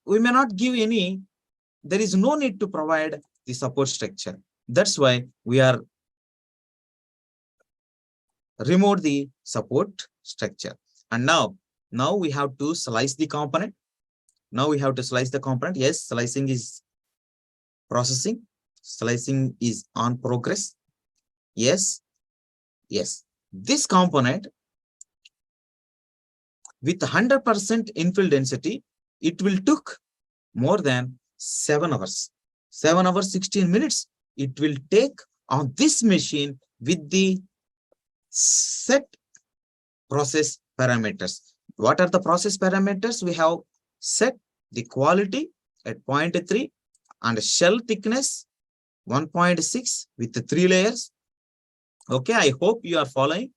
may not give any, there is no need to provide the support structure. That's why we are remove the support structure. And now we have to slice the component. Now we have to slice the component. Yes, slicing is processing. Slicing is on progress. Yes. This component with 100% infill density, it will took more than 7 hours. 7 hours, 16 minutes. It will take on this machine with the set process parameters. What are the process parameters? We have set the quality at 0.3 and shell thickness 1.6 with the 3 layers. Okay, I hope you are following.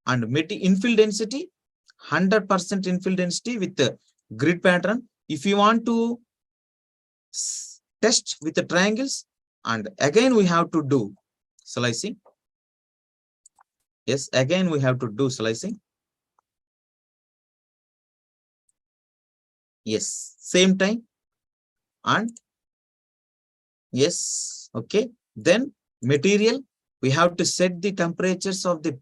And infill density 100% infill density with the grid pattern. If you want to test with the triangles, and again we have to do slicing. Yes, again we have to do slicing. Yes, same time. And yes, okay. Then material, we have to set the temperatures of the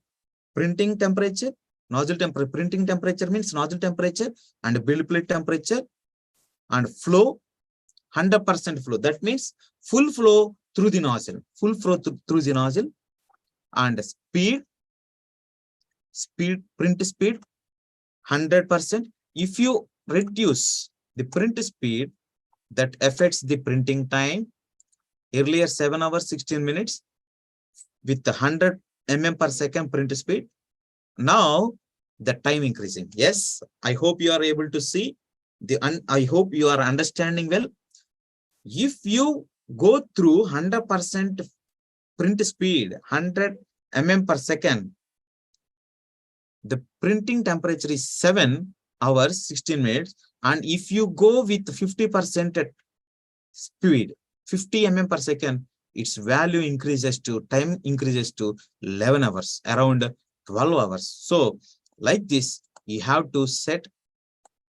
printing temperature, nozzle temperature. Printing temperature means nozzle temperature and build plate temperature, and flow, 100% flow. That means full flow through the nozzle, full flow through the nozzle. And speed, print speed, 100%. If you reduce the print speed, that affects the printing time. Earlier 7 hours 16 minutes with the 100 per second print speed. Now the time increasing. Yes, I hope you are able to see I hope you are understanding well. If you go through 100% print speed, 100 per second, the printing temperature is 7 hours 16 minutes. And if you go with 50% speed, 50 per second, its value increases to, time increases to 11 hours, around 12 hours. So like this, you have to set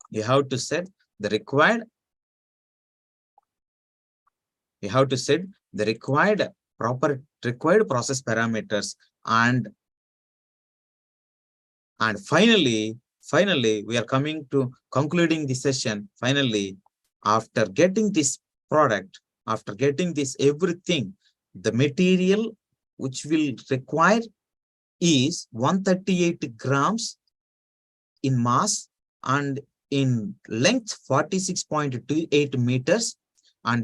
the required, required process parameters. And finally we are coming to concluding the session. Finally, after getting this product, after getting this everything, the material which will require is 138 grams in mass and in length 46.28 meters, and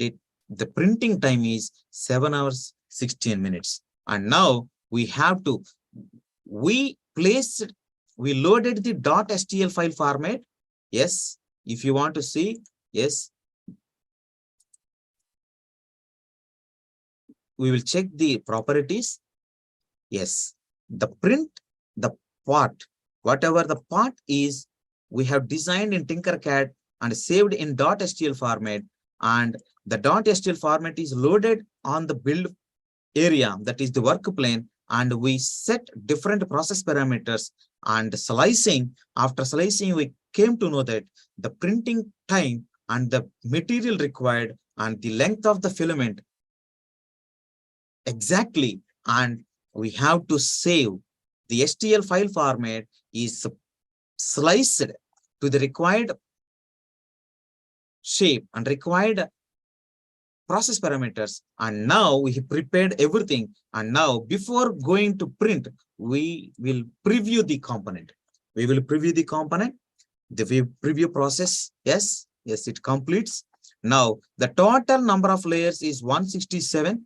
the printing time is 7 hours 16 minutes. And now we have to, we loaded the .stl file format. Yes, if you want to see, yes, we will check the properties. Yes, the print, the part, whatever the part is, we have designed in Tinkercad and saved in .stl format, and the .stl format is loaded on the build area, that is the work plane, and we set different process parameters. And slicing, after slicing, we came to know that the printing time and the material required and the length of the filament exactly, and we have to save the STL file format is sliced to the required shape and required process parameters. And now we have prepared everything. And now before going to print, we will preview the component. We will preview the component, the preview process. Yes, it completes. Now the total number of layers is 167.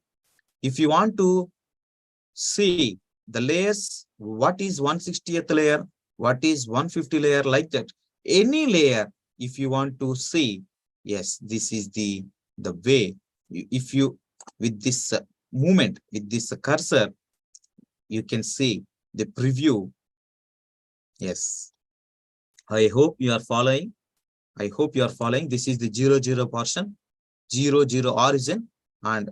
If you want to see the layers, what is 160th layer, what is 150 layer, like that, any layer, if you want to see, yes, this is the way. If you, with this movement, with this cursor, you can see the preview. Yes, I hope you are following. This is the 00 portion, 00 origin, and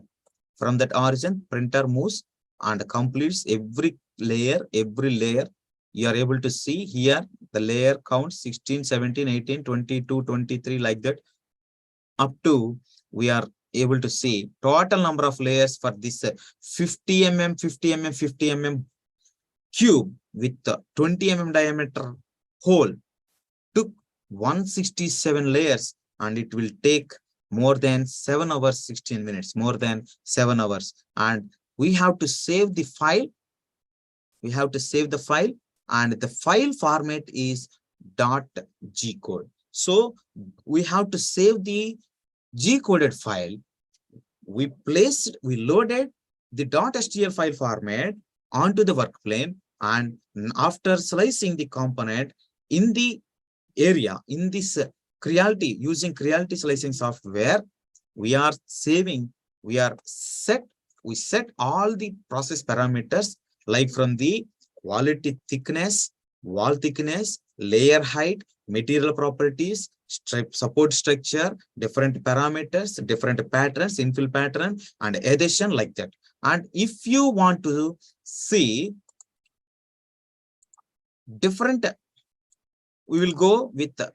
from that origin, printer moves and completes every layer. You are able to see here the layer count 16, 17, 18, 22, 23, like that. Up to, we are able to see total number of layers for this 50 mm cube with 20 diameter hole took 167 layers, and it will take more than 7 hours 16 minutes, more than 7 hours. And we have to save the file. And the file format is .g code. So we have to save the G-coded file. We loaded the .stl file format onto the work plane, and after slicing the component in the area, in this Creality, using Creality slicing software, we set all the process parameters, like from the quality thickness, wall thickness, layer height, material properties, support structure, different parameters, different patterns, infill pattern, and adhesion like that. And if you want to see different, we will go with the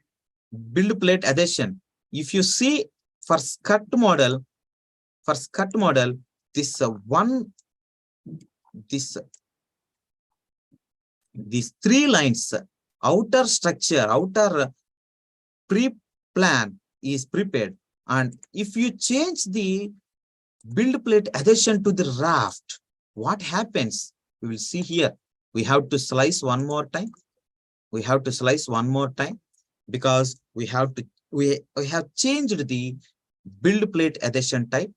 build plate adhesion. If you see for skirt model, this this these three lines, outer structure, outer pre-plan is prepared. And if you change the build plate adhesion to the raft, what happens? We will see here. We have to slice one more time. We have to slice one more time because we have changed the build plate adhesion type.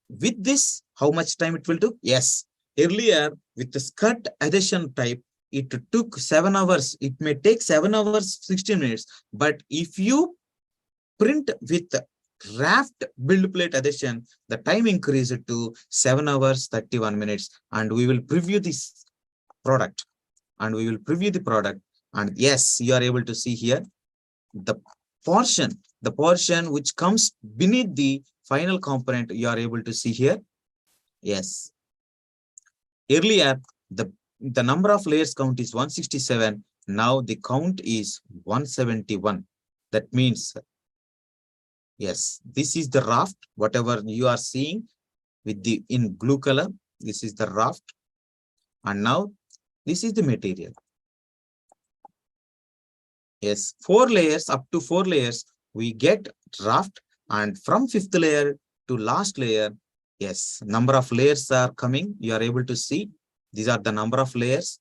With this, how much time it will take? Yes. Earlier, with the skirt adhesion type, it took 7 hours. It may take 7 hours, 16 minutes. But if you print with raft build plate adhesion, the time increased to 7 hours, 31 minutes. And we will preview this product. And we will preview the product. And yes, you are able to see here the portion which comes beneath the final component, you are able to see here. Yes. Earlier, the number of layers count is 167. Now the count is 171. That means, yes, this is the raft, whatever you are seeing with the in blue color, this is the raft. And now this is the material. Yes, 4 layers, up to 4 layers, we get raft. And from 5th layer to last layer, yes, number of layers are coming. You are able to see these are the number of layers.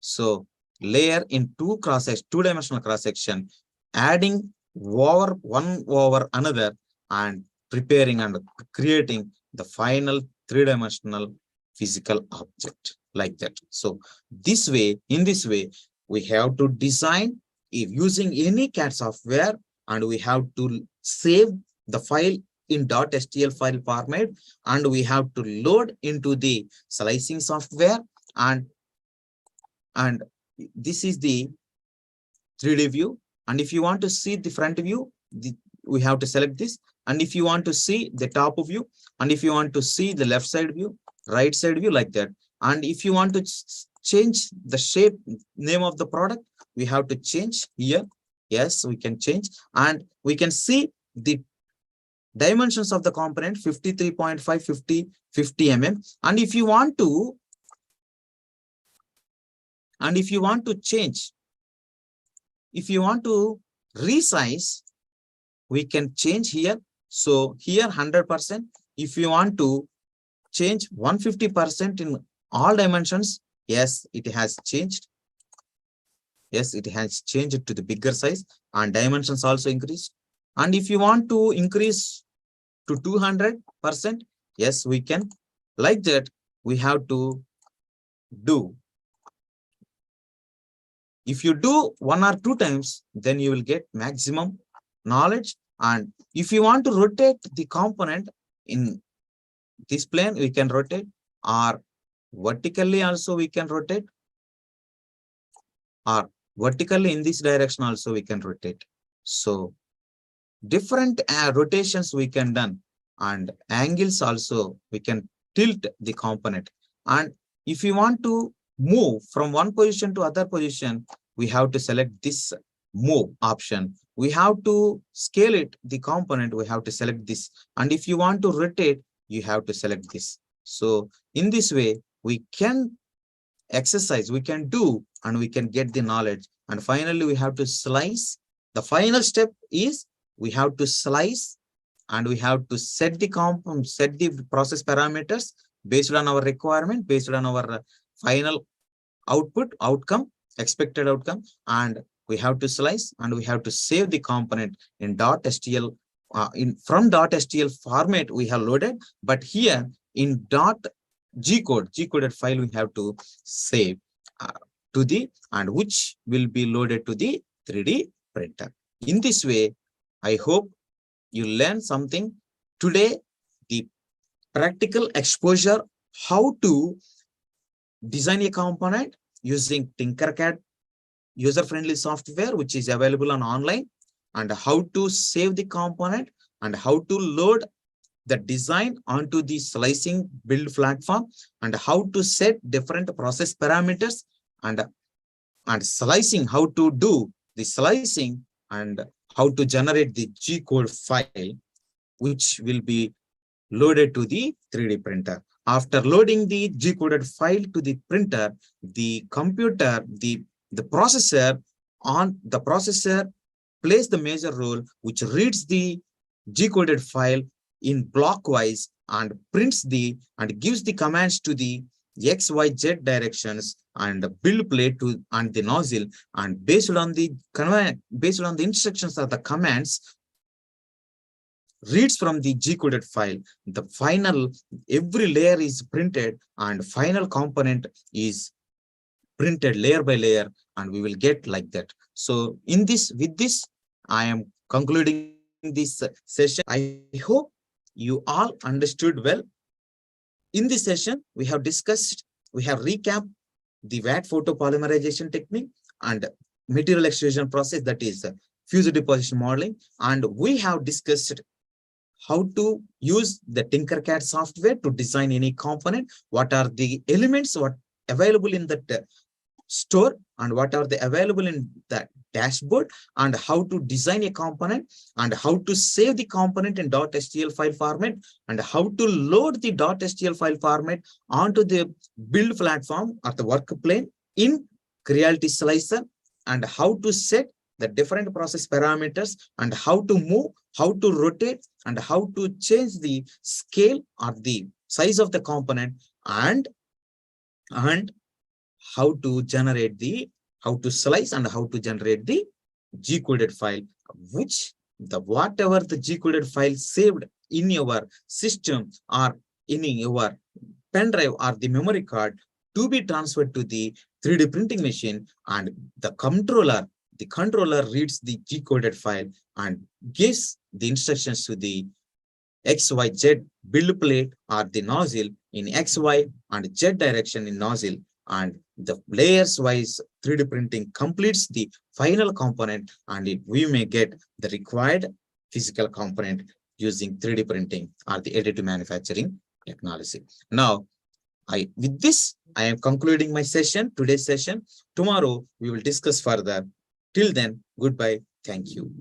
So layer in two-dimensional cross section, adding over one over another and preparing and creating the final 3-dimensional physical object like that. So in this way, we have to design using any CAD software, and we have to save the file in .stl file format, and we have to load into the slicing software, and this is the 3D view. And if you want to see the front view, we have to select this. And if you want to see the top view, and if you want to see the left side view, right side view like that. And if you want to change the shape, name of the product, we have to change here. Yes, we can change, and we can see the dimensions of the component 53.5, 50 mm. And if you want to change, if you want to resize, we can change here. So here 100%. If you want to change 150% in all dimensions, yes, it has changed. Yes, it has changed to the bigger size, and dimensions also increased. And if you want to increase to 200%, yes, we can. Like that, we have to do. If you do 1 or 2 times, then you will get maximum knowledge. And if you want to rotate the component in this plane, we can rotate, or vertically also we can rotate, or vertically in this direction also we can rotate. So different rotations we can done, and angles also we can tilt the component. And if you want to move from one position to other position, we have to select this move option. We have to scale it, the component, we have to select this. And if you want to rotate, you have to select this. So in this way, we can exercise, we can do, and we can get the knowledge. And finally, we have to slice. The final step is we have to slice, and we have to set the process parameters based on our requirement, based on our final outcome, expected outcome. And we have to slice, and we have to save the component in .stl. From .stl format we have loaded, but here in .g-coded file we have to save to the, and which will be loaded to the 3D printer. In this way, I hope you learn something today, the practical exposure, how to design a component using Tinkercad user-friendly software which is available on online, and how to save the component, and how to load the design onto the slicing build platform, and how to set different process parameters, and slicing, how to do the slicing, and how to generate the G code file, which will be loaded to the 3D printer. After loading the G-coded file to the printer, the computer, the processor plays the major role, which reads the G-coded file in blockwise and prints and gives the commands to the X, Y, Z directions and the build plate to and the nozzle, and based on the instructions of the commands reads from the G-coded file, the final, every layer is printed and final component is printed layer by layer, and we will get like that. So with this, I am concluding this session. I hope you all understood well. In this session, we have recapped the VAT photopolymerization technique and material extrusion process, that is fused deposition modeling, and we have discussed how to use the Tinkercad software to design any component, what are the elements what available in that store, and what are the available in that dashboard, and how to design a component, and how to save the component in .stl file format, and how to load the .stl file format onto the build platform or the work plane in Creality Slicer, and how to set the different process parameters, and how to move, how to rotate, and how to change the scale or the size of the component, and how to slice and how to generate the G-coded file, which whatever the G-coded file saved in your system or in your pen drive or the memory card to be transferred to the 3D printing machine, and the controller reads the G-coded file and gives the instructions to the XYZ build plate or the nozzle in XY and Z direction in nozzle, and the layers wise 3D printing completes the final component, and we may get the required physical component using 3D printing or the additive manufacturing technology. Now, with this, I am concluding my session, today's session. Tomorrow, we will discuss further. Till then, goodbye. Thank you.